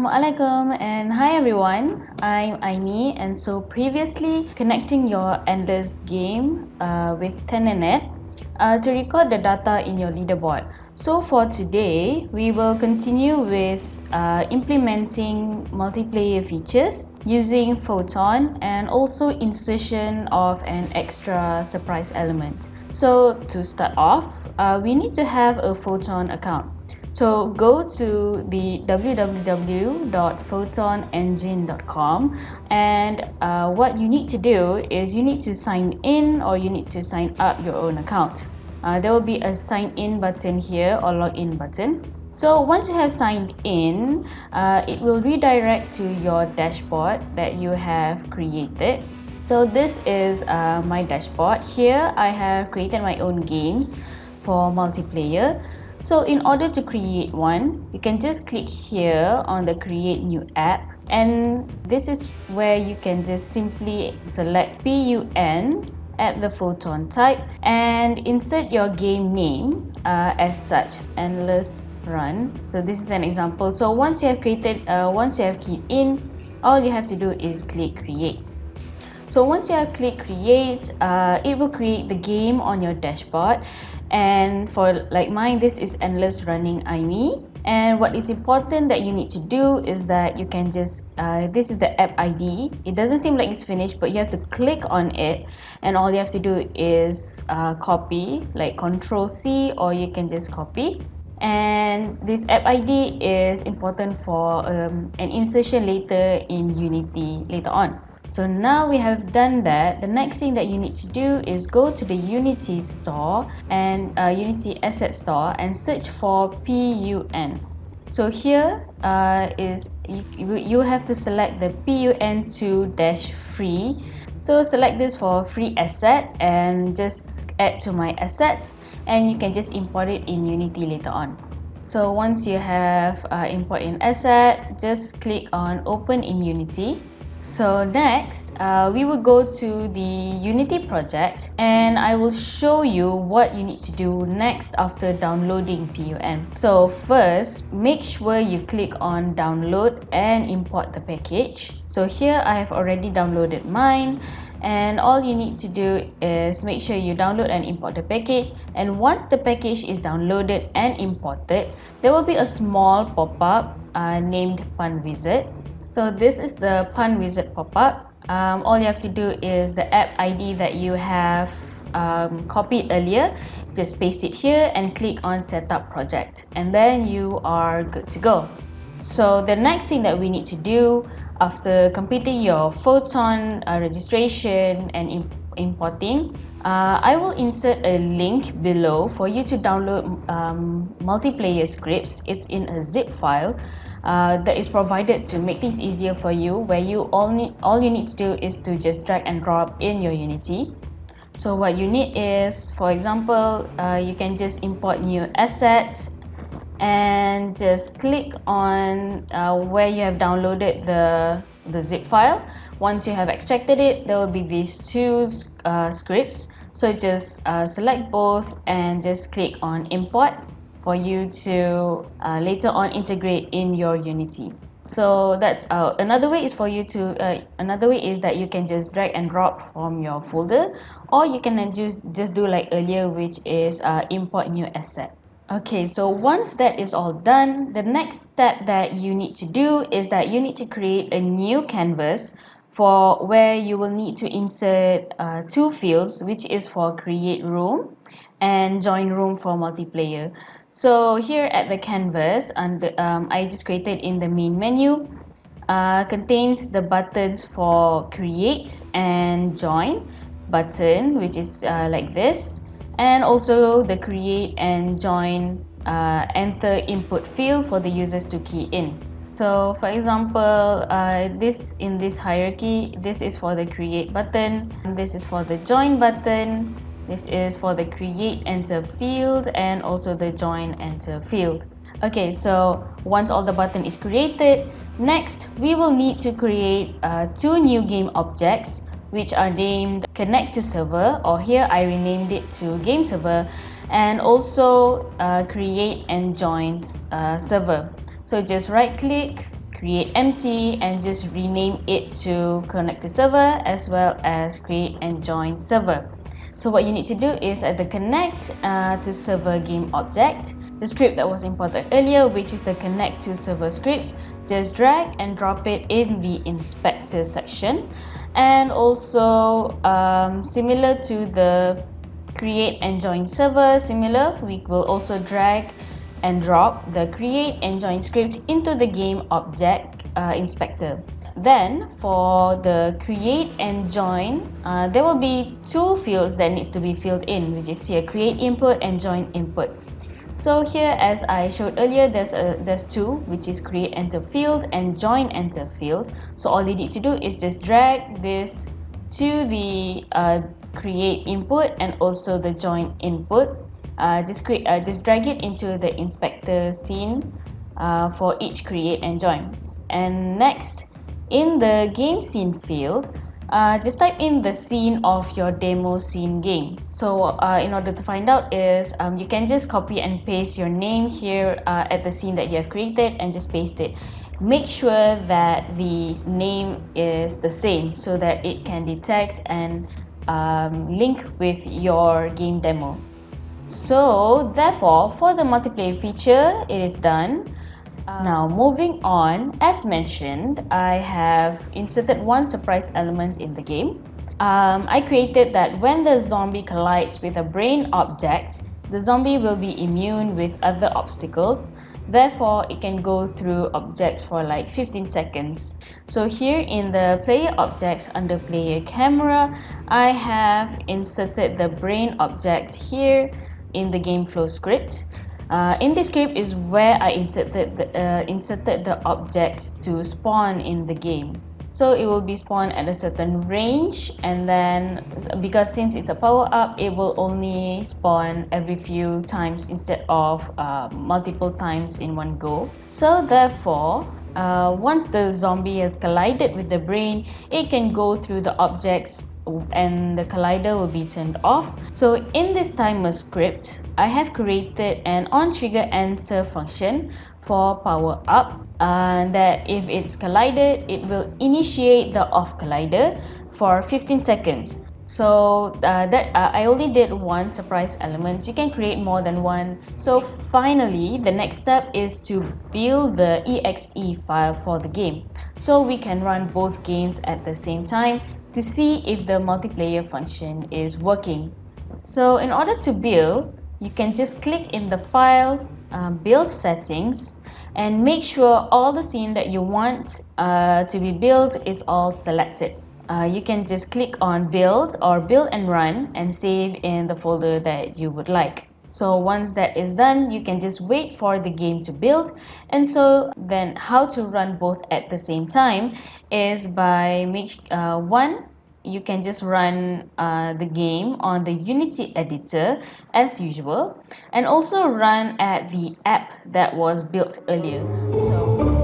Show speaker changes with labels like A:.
A: Assalamualaikum and hi everyone, I'm Aimi, and so previously connecting your endless game with Tenet to record the data in your leaderboard. So for today, we will continue with implementing multiplayer features using Photon and also insertion of an extra surprise element. So to start off, we need to have a Photon account. So go to the www.photonengine.com and what you need to do is you need to sign in or you need to sign up your own account. There will be a sign in button here or login button. So once you have signed in, it will redirect to your dashboard that you have created. So this is my dashboard. Here I have created my own games for multiplayer. So in order to create one, you can just click here on the create new app, and this is where you can just simply select PUN at the Photon type and insert your game name as such, endless run. So this is an example. So once you have keyed in, all you have to do is click create. So once you have clicked create, it will create the game on your dashboard. And for like mine, this is endless running Aimi. And what is important that you need to do is that you can just, this is the app ID. It doesn't seem like it's finished, but you have to click on it. And all you have to do is copy, like Control C, or you can just copy. And this app ID is important for an insertion later in Unity later on. So now we have done that, the next thing that you need to do is go to the Unity store and Unity Asset Store and search for PUN. So here you have to select the PUN2-free. So select this for free asset and just add to my assets, and you can just import it in Unity later on. So once you have import in asset, just click on open in Unity. So next, we will go to the Unity project and I will show you what you need to do next after downloading PUN. So first, make sure you click on download and import the package. So here I have already downloaded mine, and all you need to do is make sure you download and import the package. And once the package is downloaded and imported, there will be a small pop-up named Pun Wizard. So this is the Pun Wizard pop-up. All you have to do is the app ID that you have copied earlier, just paste it here and click on Setup Project, and then you are good to go. So the next thing that we need to do after completing your Photon registration and importing, I will insert a link below for you to download multiplayer scripts. It's in a zip file that is provided to make things easier for you, where all you need to do is to just drag and drop in your Unity. So what you need is, for example, you can just import new assets and just click on where you have downloaded the zip file. Once you have extracted it, there will be these two scripts. So just select both and just click on import for you to later on integrate in your Unity. So that's another way is that you can just drag and drop from your folder, or you can just do like earlier, which is import new asset. Okay, so once that is all done, the next step that you need to do is that you need to create a new canvas for where you will need to insert two fields, which is for create room and join room for multiplayer. So here at the canvas, I just created in the main menu, contains the buttons for create and join button, which is like this, and also the create and join enter input field for the users to key in. So for example, in this hierarchy, this is for the create button, this is for the join button, this is for the create enter field, and also the join enter field. Okay, so once all the button is created, next we will need to create two new game objects, which are named connect to server, or here I renamed it to game server, and also create and join server. So just right click, create empty and just rename it to connect to server, as well as create and join server. So what you need to do is at the connect to server game object, the script that was imported earlier, which is the connect to server script, just drag and drop it in the inspector section. And also similar to the create and join server, we will also drag and drop the create and join script into the game object inspector. Then for the create and join, there will be two fields that needs to be filled in, which is here create input and join input. So here, as I showed earlier, there's two, which is create enter field and join enter field. So all you need to do is just drag this to the create input and also the join input. Just drag it into the inspector scene for each create and join. And next, in the game scene field, just type in the scene of your demo scene game. So in order to find out is you can just copy and paste your name here at the scene that you have created and just paste it. Make sure that the name is the same so that it can detect and link with your game demo. So therefore, for the multiplayer feature, it is done. Now moving on, as mentioned, I have inserted one surprise element in the game. I created that when the zombie collides with a brain object, the zombie will be immune with other obstacles. Therefore, it can go through objects for like 15 seconds. So here in the player objects under player camera, I have inserted the brain object here in the game flow script. In this script is where I inserted the objects to spawn in the game. So it will be spawned at a certain range, and then because since it's a power up, it will only spawn every few times instead of multiple times in one go. So therefore, once the zombie has collided with the brain, it can go through the objects and the collider will be turned off. So in this timer script, I have created an on trigger answer function for power up, that if it's collided, it will initiate the off collider for 15 seconds. So I only did one surprise element. You can create more than one. So finally, the next step is to build the exe file for the game, so we can run both games at the same time to see if the multiplayer function is working. So in order to build, you can just click in the file, build settings, and make sure all the scene that you want to be built is all selected. You can just click on build or build and run and save in the folder that you would like. So once that is done, you can just wait for the game to build. And so then how to run both at the same time is by one, you can just run the game on the Unity editor as usual, and also run at the app that was built earlier. So